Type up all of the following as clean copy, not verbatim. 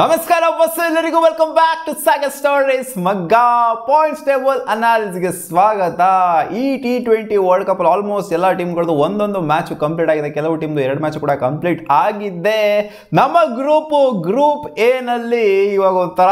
ನಮಸ್ಕಾರ ಬಸ್ ಎಲ್ಲರಿಗೂ welcome back to Sagar stories ಮಗ್ಗ ಪಾಯಿಂಟ್ಸ್ ಟೇಬಲ್ ಅನಾಲಿಸಿಸ್ಗೆ ಸ್ವಾಗತ. ಈ T20 ವರ್ಲ್ಡ್ ಕಪ್ ಆಲ್ಮೋಸ್ಟ್ ಎಲ್ಲ ಟೀಮ್ಗಳದ್ದು ಒಂದೊಂದು ಮ್ಯಾಚ್ ಕಂಪ್ಲೀಟ್ ಆಗಿದೆ, ಕೆಲವು ಟೀಮ್ದು 2 ಮ್ಯಾಚ್ ಕೂಡ ಕಂಪ್ಲೀಟ್ ಆಗಿದೆ. ನಮ್ಮ ಗ್ರೂಪ್ ಎ ನಲ್ಲಿ ಇವಾಗ ಒಂಥರ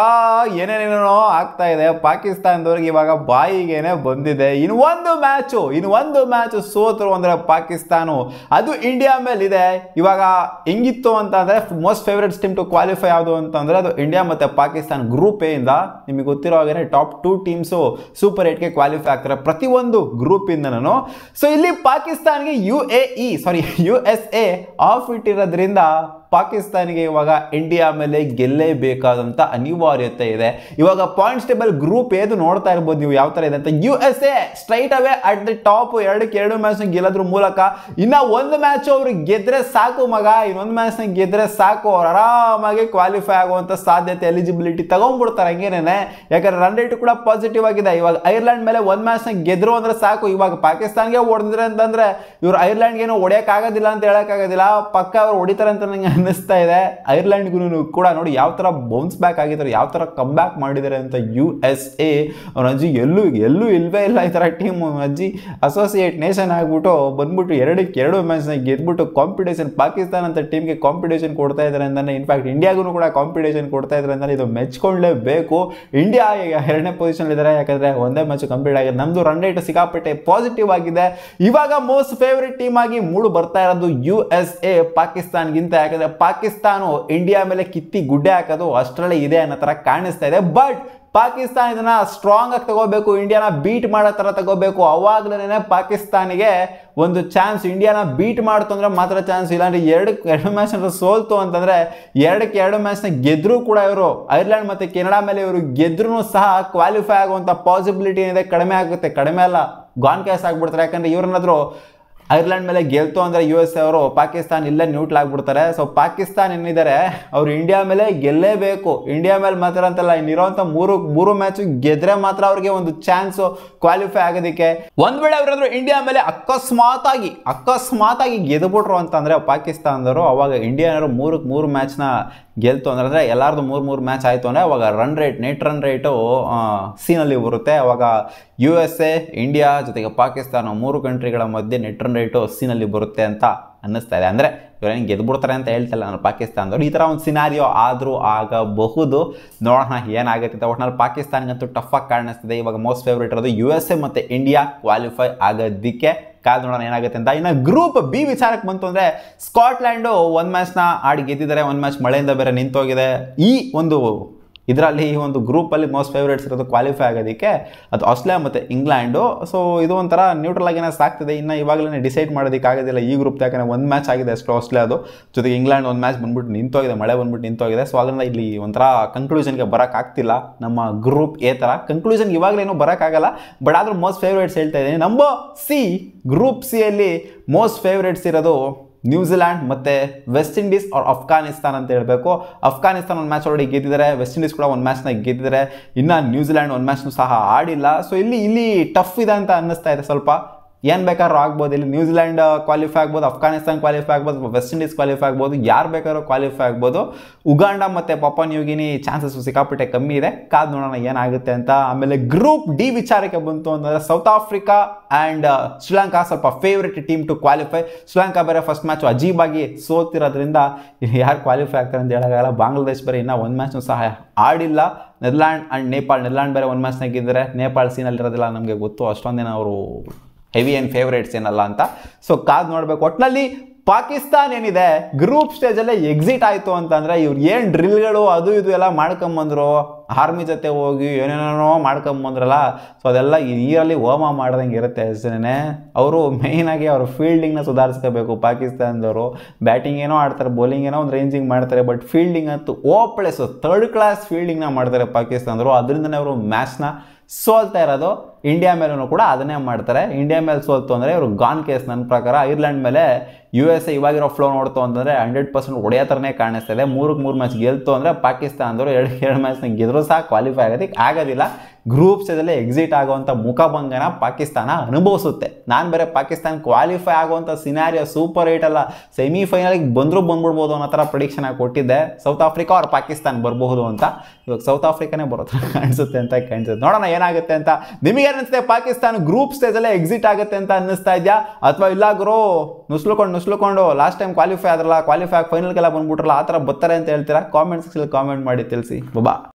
ಏನೇನೇನೋ ಆಗ್ತಾ ಇದೆ. ಪಾಕಿಸ್ತಾನದವ್ರಿಗೆ ಇವಾಗ ಬಾಯಿಗೇನೆ ಬಂದಿದೆ. ಇನ್ನೊಂದು ಮ್ಯಾಚ್ ಸೋತರು ಅಂದ್ರೆ ಪಾಕಿಸ್ತಾನ, ಅದು ಇಂಡಿಯಾ ಮೇಲೆ ಇದೆ. ಇವಾಗ ಹೆಂಗಿತ್ತು ಅಂತ ಅಂದ್ರೆ most favourites team to qualify ಯಾವುದು ಅಂತಂದ್ರೆ ಅದು ಇಂಡಿಯಾ ಮತ್ತೆ ಪಾಕಿಸ್ತಾನ. ಗ್ರೂಪ್ ಎ ಇಂದ ನಿಮಗೆ ಗೊತ್ತಿರೋ ಹಾಗೆ ಟಾಪ್ 2 ಟೀಮ್ಸ್ ಸೂಪರ್ 8ಗೆ ಕ್ವಾಲಿಫೈ ಆಗ್ತಾರೆ ಪ್ರತಿಯೊಂದು ಗ್ರೂಪ್ ಇಂದನೂ. ಸೊ ಇಲ್ಲಿ ಪಾಕಿಸ್ತಾನ್ಗೆ USA ಆಫ್ ಇಟ್ಟಿರೋದ್ರಿಂದ ಪಾಕಿಸ್ತಾನಿಗೆ ಇವಾಗ ಇಂಡಿಯಾ ಮೇಲೆ ಗೆಲ್ಲೇಬೇಕಾದಂತ ಅನಿವಾರ್ಯತೆ ಇದೆ. ಇವಾಗ ಪಾಯಿಂಟ್ಸ್ ಟೇಬಲ್ ಗ್ರೂಪ್ ಏದು ನೋಡ್ತಾ ಇರ್ಬೋದು ನೀವು ಯಾವ ತರ ಇದೆ ಅಂತ. USA straight away at the top, 2 match ಗೆಲ್ಲೋದ್ರ ಮೂಲಕ ಇನ್ನ ಒಂದು ಮ್ಯಾಚ್ ಅವರು ಗೆದ್ರೆ ಸಾಕು ಮಗ, ಇನ್ನೊಂದು ಮ್ಯಾಚ್ ಗೆದ್ರೆ ಸಾಕು, ಅವ್ರು ಆರಾಮಾಗಿ ಕ್ವಾಲಿಫೈ ಆಗುವಂತ ಸಾಧ್ಯತೆ, ಎಲಿಜಿಬಿಲಿಟಿ ತಗೊಂಡ್ಬಿಡ್ತಾರೆ ಹಂಗೇನೆ. ಯಾಕಂದ್ರೆ ರನ್ ರೇಟ್ ಕೂಡ ಪಾಸಿಟಿವ್ ಆಗಿದೆ. ಇವಾಗ ಐರ್ಲೆಂಡ್ ಮೇಲೆ 1 ಮ್ಯಾಚ್ ಗೆದ್ರು ಅಂದ್ರೆ ಸಾಕು. ಇವಾಗ ಪಾಕಿಸ್ತಾನ್ಗೆ ಹೊಡೆದ್ರೆ ಅಂತಂದ್ರೆ ಇವ್ರು ಐರ್ಲೆಂಡ್ಗೆ ಏನೋ ಹೊಡೆಯಕ್ ಆಗೋದಿಲ್ಲ ಅಂತ ಹೇಳಕ್ ಆಗೋದಿಲ್ಲ, ಪಕ್ಕ ಅವ್ರು ಹೊಡಿತಾರೆ ಅಂತ ನಂಗೆ ಅನ್ನಿಸ್ತಾ ಇದೆ. ಐರ್ಲೆಂಡ್ಗೂ ಕೂಡ ನೋಡಿ ಯಾವ ತರ ಬೌನ್ಸ್ ಬ್ಯಾಕ್ ಆಗಿದ್ದಾರೆ, ಯಾವ ತರ ಕಮ್ ಬ್ಯಾಕ್ ಮಾಡಿದ್ದಾರೆ ಅಂತ. USA ಅವ್ರ ಅಜ್ಜಿ ಎಲ್ಲೂ ಇಲ್ವೇ ಇಲ್ಲ ಈ ತರ ಟೀಮ್. ಅಜ್ಜಿ ಅಸೋಸಿಯೇಟ್ ನೇಷನ್ ಆಗ್ಬಿಟ್ಟು ಬಂದ್ಬಿಟ್ಟು 2 ಮ್ಯಾಚ್ನ ಗೆದ್ಬಿಟ್ಟು ಕಾಂಪಿಟೇಷನ್, ಪಾಕಿಸ್ತಾನ ಅಂತ ಟೀಮ್ಗೆ ಕಾಂಪಿಟೇಷನ್ ಕೊಡ್ತಾ ಇದ್ದಾರೆ ಅಂತಾನೆ. ಇನ್ಫ್ಯಾಕ್ಟ್ ಇಂಡಿಯಾಗೂ ಕೂಡ ಕಾಂಪಿಟೇಷನ್ ಕೊಡ್ತಾ ಇದ್ದಾರೆ ಅಂತಾನೆ. ಇದು ಮೆಚ್ಕೊಳ್ಳೇಬೇಕು. ಇಂಡಿಯಾ ಈಗ 2ನೇ ಪೊಸಿಷನ್ ಇದ್ದಾರೆ, ಯಾಕಂದ್ರೆ 1ನೇ ಮ್ಯಾಚ್ ಕಂಪ್ಲೀಟ್ ಆಗಿದೆ. ನಮ್ದು ರನ್ ರೇಟ್ ಸಿಕ್ಕಾಪಟ್ಟೆ ಪಾಸಿಟಿವ್ ಆಗಿದೆ. ಇವಾಗ ಮೋಸ್ಟ್ ಫೇವರೇಟ್ ಟೀಮ್ ಆಗಿ ಮೂಡು ಬರ್ತಾ ಇರೋದು USA ಪಾಕಿಸ್ತಾನ್ಗಿಂತ. ಯಾಕಂದ್ರೆ ಪಾಕಿಸ್ತಾನ ಇಂಡಿಯಾ ಮೇಲೆ ಕಿತ್ತಿ ಗುಡ್ಡೆ ಹಾಕೋದು ಅಷ್ಟರಲ್ಲೇ ಇದೆ ಅನ್ನೋ ತರ ಕಾಣಿಸ್ತಾ ಇದೆ. ಬಟ್ ಪಾಕಿಸ್ತಾನ ಇದನ್ನ ಸ್ಟ್ರಾಂಗ್ ಆಗಿ ತಗೋಬೇಕು, ಇಂಡಿಯಾನ ಬೀಟ್ ಮಾಡೋ ತರ ತಗೋಬೇಕು. ಅವಾಗ್ಲೇನೆ ಪಾಕಿಸ್ತಾನಿಗೆ ಒಂದು ಚಾನ್ಸ್. ಇಂಡಿಯಾನ ಬೀಟ್ ಮಾಡ್ತು ಅಂದ್ರೆ ಮಾತ್ರ ಚಾನ್ಸ್, ಇಲ್ಲಾಂದ್ರೆ 2 ಮ್ಯಾಚ್ ಸೋಲ್ತು ಅಂತಂದ್ರೆ 2 ಮ್ಯಾಚ್ನ ಗೆದ್ರು ಕೂಡ ಇವರು ಐರ್ಲೆಂಡ್ ಮತ್ತೆ ಕೆನಡಾ ಮೇಲೆ ಇವರು ಗೆದ್ರು ಸಹ ಕ್ವಾಲಿಫೈ ಆಗುವಂತ ಪಾಸಿಬಿಲಿಟಿ ಏನಿದೆ ಕಡಿಮೆ ಆಗುತ್ತೆ. ಕಡಿಮೆ ಅಲ್ಲ, ಗಾನ್ ಕೇಸ್ ಆಗ್ಬಿಡ್ತಾರೆ. ಯಾಕಂದ್ರೆ ಇವ್ರನ್ನಾದ್ರು ಐರ್ಲೆಂಡ್ ಮೇಲೆ ಗೆಲ್ತು ಅಂದ್ರೆ USA ಅವರು ಪಾಕಿಸ್ತಾನ ಇಲ್ಲೇ ನ್ಯೂಟ್ಲ್ ಆಗ್ಬಿಡ್ತಾರೆ. ಸೊ ಪಾಕಿಸ್ತಾನ ಏನಿದ್ದಾರೆ ಅವರು ಇಂಡಿಯಾ ಮೇಲೆ ಗೆಲ್ಲೇಬೇಕು. ಇಂಡಿಯಾ ಮೇಲೆ ಮಾತ್ರ ಅಂತಲ್ಲ, ಇನ್ನಿರೋಂಥ ಮೂರು ಮ್ಯಾಚ್ ಗೆದ್ರೆ ಮಾತ್ರ ಅವ್ರಿಗೆ ಒಂದು ಚಾನ್ಸ್ ಕ್ವಾಲಿಫೈ ಆಗೋದಕ್ಕೆ. ಒಂದ್ ವೇಳೆ ಅವರಾದ್ರು ಇಂಡಿಯಾ ಮೇಲೆ ಅಕಸ್ಮಾತ್ ಆಗಿ ಗೆದ್ಬಿಟ್ರು ಅಂತಂದ್ರೆ ಪಾಕಿಸ್ತಾನದವರು, ಅವಾಗ ಇಂಡಿಯಾನವರು 3 ಮ್ಯಾಚ್ನ ಗೆಲ್ತು ಅಂದ್ರೆ ಎಲ್ಲಾರ್ದು 3 ಮ್ಯಾಚ್ ಆಯ್ತು ಅಂದ್ರೆ ಅವಾಗ ನೆಟ್ ರನ್ ರೇಟು ಸೀನಲ್ಲಿ ಬರುತ್ತೆ. ಅವಾಗ USA, ಇಂಡಿಯಾ ಜೊತೆಗೆ ಪಾಕಿಸ್ತಾನ 3 ಕಂಟ್ರಿಗಳ ಮಧ್ಯೆ ನೆಟ್ ರನ್ ರೇಟು ಸೀನಲ್ಲಿ ಬರುತ್ತೆ ಅಂತ ಅನ್ನಿಸ್ತಾ ಇದೆ. ಅಂದ್ರೆ ಇವರೇನು ಗೆದ್ಬಿಡ್ತಾರೆ ಅಂತ ಹೇಳ್ತಿಲ್ಲ ನಾನು ಪಾಕಿಸ್ತಾನದವ್ರು. ಈ ಥರ ಒಂದು ಸಿನಾರಿಯೋ ಆದರೂ ಆಗಬಹುದು. ನೋಡೋಣ ಏನಾಗುತ್ತೆ ಅಂತ. ಒಟ್ಟಿನಲ್ಲಿ ಪಾಕಿಸ್ತಾನಿಗಂತೂ ಟಫ್ ಆಗಿ ಕಾಣಿಸ್ತಿದೆ. ಇವಾಗ ಮೋಸ್ಟ್ ಫೇವ್ರೇಟ್ ಇರೋದು USA ಮತ್ತು ಇಂಡಿಯಾ ಕ್ವಾಲಿಫೈ ಆಗೋದಕ್ಕೆ. ಕಾದು ನೋಡೋಣ ಏನಾಗುತ್ತೆ ಅಂತ. ಇನ್ನು ಗ್ರೂಪ್ ಬಿ ವಿಚಾರಕ್ಕೆ ಬಂತು ಅಂದರೆ ಸ್ಕಾಟ್ಲ್ಯಾಂಡು 1 ಮ್ಯಾಚ್ನ ಆಡಿ ಗೆದ್ದಿದ್ದಾರೆ. 1 ಮ್ಯಾಚ್ ಮಳೆಯಿಂದ ಬೇರೆ ನಿಂತೋಗಿದೆ. ಈ ಒಂದು ಗ್ರೂಪಲ್ಲಿ ಮೋಸ್ಟ್ ಫೇವ್ರೇಟ್ಸ್ ಇರೋದು ಕ್ವಾಲಿಫೈ ಆಗೋದಕ್ಕೆ ಅದು ಆಸ್ಟ್ರೇಲಿಯಾ ಮತ್ತು ಇಂಗ್ಲೆಂಡು. ಸೊ ಇದು ಒಂಥರ ನ್ಯೂಟ್ರಲ್ ಆಗೇನೆ ಸಾಕ್ತಿದೆ. ಇನ್ನು ಇವಾಗಲೇ ಡಿಸೈಡ್ ಮಾಡೋದಕ್ಕೆ ಆಗೋದಿಲ್ಲ ಈ ಗ್ರೂಪ್. ಯಾಕಂದರೆ 1 ಮ್ಯಾಚ್ ಆಗಿದೆ ಅಷ್ಟು ಆಸ್ಟ್ರೇಲಿಯಾದು, ಜೊತೆಗೆ ಇಂಗ್ಲೆಂಡ್ 1 ಮ್ಯಾಚ್ ಬಂದ್ಬಿಟ್ಟು ನಿಂತೋಗಿದೆ, ಮಳೆ ಬಂದ್ಬಿಟ್ಟು ನಿಂತೋಗಿದೆ. ಸೊ ಅದರಿಂದ ಇಲ್ಲಿ ಒಂಥರ ಕನ್ಕ್ಲೂಷನ್ಗೆ ಬರೋಕ್ಕಾಗ್ತಿಲ್ಲ. ನಮ್ಮ ಗ್ರೂಪ್ ಎ ಥರ ಕನ್ಕ್ಲೂಷನ್ಗೆ ಇವಾಗಲೇನೂ ಬರೋಕ್ಕಾಗಲ್ಲ. ಬಟ್ ಆದರೂ ಮೋಸ್ಟ್ ಫೇವ್ರೇಟ್ಸ್ ಹೇಳ್ತಾ ಇದ್ದೀನಿ. ನಂಬರ್ ಸಿ, ಗ್ರೂಪ್ ಸಿ ಅಲ್ಲಿ ಮೋಸ್ಟ್ ಫೇವ್ರೇಟ್ಸ್ ಇರೋದು ನ್ಯೂಜಿಲ್ಯಾಂಡ್ ಮತ್ತು ವೆಸ್ಟ್ ಇಂಡೀಸ್ ಆರ್ ಅಫ್ಘಾನಿಸ್ತಾನ್ ಅಂತ ಹೇಳಬೇಕು. ಅಫ್ಘಾನಿಸ್ತಾನ್ 1 ಮ್ಯಾಚ್ ಆಲ್ರೆಡಿ ಗೆದ್ದಿದ್ದಾರೆ, ವೆಸ್ಟ್ ಇಂಡೀಸ್ ಕೂಡ 1 ಮ್ಯಾಚ್ನ ಗೆದ್ದಿದ್ದಾರೆ. ಇನ್ನು ನ್ಯೂಜಿಲ್ಯಾಂಡ್ 1 ಮ್ಯಾಚ್ನೂ ಸಹ ಆಡಿಲ್ಲ. ಸೊ ಇಲ್ಲಿ ಟಫ್ ಇದೆ ಅಂತ ಅನ್ನಿಸ್ತಾ ಇದೆ ಸ್ವಲ್ಪ. ಏನು ಬೇಕಾದ್ರೂ ಆಗ್ಬೋದು ಇಲ್ಲಿ. ನ್ಯೂಜಿಲ್ಯಾಂಡ್ ಕ್ವಾಲಿಫೈ ಆಗ್ಬೋದು, ಅಫ್ಘಾನಿಸ್ತಾನ್ ಕ್ವಾಲಿಫೈ ಆಗ್ಬೋದು, ವೆಸ್ಟ್ ಇಂಡೀಸ್ ಕ್ವಾಲಿಫೈ ಆಗ್ಬೋದು, ಯಾರು ಬೇಕಾದ್ರೂ ಕ್ವಾಲಿಫೈ ಆಗ್ಬೋದು. ಉಗಾಂಡ ಮತ್ತು ಪಾಪುವಾ ನ್ಯೂ ಗಿನಿ ಚಾನ್ಸಸ್ ಸಿಕ್ಕಾಪಟ್ಟೆ ಕಮ್ಮಿ ಇದೆ. ಕಾದು ನೋಡೋಣ ಏನಾಗುತ್ತೆ ಅಂತ. ಆಮೇಲೆ ಗ್ರೂಪ್ ಡಿ ವಿಚಾರಕ್ಕೆ ಬಂತು ಅಂತಂದರೆ ಸೌತ್ ಆಫ್ರಿಕಾ ಆ್ಯಂಡ್ ಶ್ರೀಲಂಕಾ ಸ್ವಲ್ಪ favourite team to qualify. Sri Lanka ಬೇರೆ ಫಸ್ಟ್ ಮ್ಯಾಚು ಅಜೀಬಾಗಿ ಸೋತಿರೋದ್ರಿಂದ ಯಾರು ಕ್ವಾಲಿಫೈ ಆಗ್ತಾರೆ ಅಂತ ಹೇಳೋಕ್ಕಾಗಲ್ಲ. ಬಾಂಗ್ಲಾದೇಶ್ ಬೇರೆ ಇನ್ನೂ 1 ಮ್ಯಾಚ್ನೂ ಸಹ ಆಡಿಲ್ಲ. ನೆದರ್ಲ್ಯಾಂಡ್ ಆ್ಯಂಡ್ ನೇಪಾಳ್ ಬೇರೆ 1 ಮ್ಯಾಚ್ನಾಗ ಗೆದ್ದಿದ್ದಾರೆ. ನೇಪಾಳ್ ಸೀನಲ್ಲಿರೋದಿಲ್ಲ, ನಮಗೆ ಗೊತ್ತು, ಅಷ್ಟೊಂದಿನ ಅವರು ಹೆವಿ ಆ್ಯಂಡ್ ಫೇವ್ರೇಟ್ಸ್ ಏನಲ್ಲ ಅಂತ. ಸೊ ಕಾದು ನೋಡಬೇಕು. ಒಟ್ಟಿನಲ್ಲಿ ಪಾಕಿಸ್ತಾನ ಏನಿದೆ ಗ್ರೂಪ್ ಸ್ಟೇಜಲ್ಲೇ ಎಕ್ಸಿಟ್ ಆಯಿತು ಅಂತಂದರೆ ಇವ್ರು ಏನು ಡ್ರಿಲ್ಗಳು ಅದು ಇದು ಎಲ್ಲ ಮಾಡ್ಕೊಂಬಂದ್ರು, ಆರ್ಮಿ ಜೊತೆ ಹೋಗಿ ಏನೇನೋ ಮಾಡ್ಕೊಂಬಂದ್ರಲ್ಲ. ಸೊ ಅದೆಲ್ಲ ಈ ನೀರಲ್ಲಿ ಹೋಮ ಮಾಡ್ದಂಗೆ ಇರುತ್ತೆ ಅಷ್ಟೇ. ಅವರು ಮೇಯ್ನಾಗಿ ಅವ್ರ ಫೀಲ್ಡಿಂಗ್ನ ಸುಧಾರಿಸ್ಕೋಬೇಕು ಪಾಕಿಸ್ತಾನದವರು. ಬ್ಯಾಟಿಂಗ್ ಏನೋ ಆಡ್ತಾರೆ, ಬೌಲಿಂಗ್ ಏನೋ ಒಂದು ರೇಂಜಿಂಗ್ ಮಾಡ್ತಾರೆ, ಬಟ್ ಫೀಲ್ಡಿಂಗ್ ಅಂತೂ ಓಪ್ಲೆಸ್ 3rd ಕ್ಲಾಸ್ ಫೀಲ್ಡಿಂಗ್ನ ಮಾಡ್ತಾರೆ ಪಾಕಿಸ್ತಾನದವರು. ಅದರಿಂದನೇ ಅವರು ಮ್ಯಾಚ್ನ ಸೋಲ್ತಾ ಇರೋದು. ಇಂಡಿಯಾ ಮೇಲೂ ಕೂಡ ಅದನ್ನೇ ಮಾಡ್ತಾರೆ. ಇಂಡಿಯಾ ಮೇಲೆ ಸೋಲ್ತು ಅಂದರೆ ಇವರು ಗಾನ್ ಕೇಸ್ ನನ್ನ ಪ್ರಕಾರ. ಐರ್ಲೆಂಡ್ ಮೇಲೆ USA ಇವಾಗಿರೋ ಫ್ಲೋ ನೋಡ್ತು ಅಂತಂದರೆ 100% ಹೊಡೆಯೋ ಥರನೇ ಕಾಣಿಸ್ತಾ ಇದೆ. 3-3 ಮ್ಯಾಚ್ ಗೆಲ್ತು ಅಂದರೆ ಪಾಕಿಸ್ತಾನದವರು 2 ಮ್ಯಾಚ್ನ ಗೆದ್ರು ಸಹ ಕ್ವಾಲಿಫೈ ಆಗೋದಿಲ್ಲ. ಗ್ರೂಪ್ ಸ್ಟೇಜಲ್ಲೇ ಎಕ್ಸಿಟ್ ಆಗುವಂಥ ಮುಖಭಂಗನ ಪಾಕಿಸ್ತಾನ ಅನುಭವಿಸುತ್ತೆ. ನಾನು ಬೇರೆ ಪಾಕಿಸ್ತಾನ ಕ್ವಾಲಿಫೈ ಆಗುವಂಥ ಸಿನಾರಿಯೋ ಸೂಪರ್ 8 ಅಲ್ಲ, ಸೆಮಿಫೈನಲ್ಗೆ ಬಂದ್ಬಿಡ್ಬೋದು ಅನ್ನೋ ಥರ ಪ್ರಿಡಿಕ್ಷನ್ ಆಗಿ ಕೊಟ್ಟಿದ್ದೆ. ಸೌತ್ ಆಫ್ರಿಕಾ ಅವ್ರು ಪಾಕಿಸ್ತಾನ ಬರಬಹುದು ಅಂತ. ಇವಾಗ ಸೌತ್ ಆಫ್ರಿಕಾನೇ ಬರೋ ಥರ ಕಾಣಿಸುತ್ತೆ ಅಂತ ಕಾಣಿಸುತ್ತೆ. ನೋಡೋಣ ಏನಾಗುತ್ತೆ ಅಂತ. ನಿಮಗೆ ಅನಿಸುತ್ತೆ ಪಾಕಿಸ್ತಾನ ಗ್ರೂಪ್ ಸ್ಟೇಜಲ್ಲೇ ಎಕ್ಸಿಟ್ ಆಗುತ್ತೆ ಅಂತ ಅನ್ನಿಸ್ತಾ ಇದೆಯಾ, ಅಥವಾ ಇಲ್ಲ ಗುರು ನುಸ್ಲುಕೊಂಡು ಲಾಸ್ಟ್ ಟೈಮ್ ಕ್ವಾಲಿಫೈ ಆದ್ರಲ್ಲ, ಕ್ವಾಲಿಫೈ ಆಗಿ ಫೈನಲ್ಗೆಲ್ಲ ಬಂದ್ಬಿಟ್ರಲ್ಲ, ಆ ಥರ ಬರ್ತಾರೆ ಅಂತ ಹೇಳ್ತೀರಾ? ಕಾಮೆಂಟ್ ಸೆಕ್ಷನ್ ಕಾಮೆಂಟ್ ಮಾಡಿ ತಿಳಿಸಿ. ಬಾಬಾ.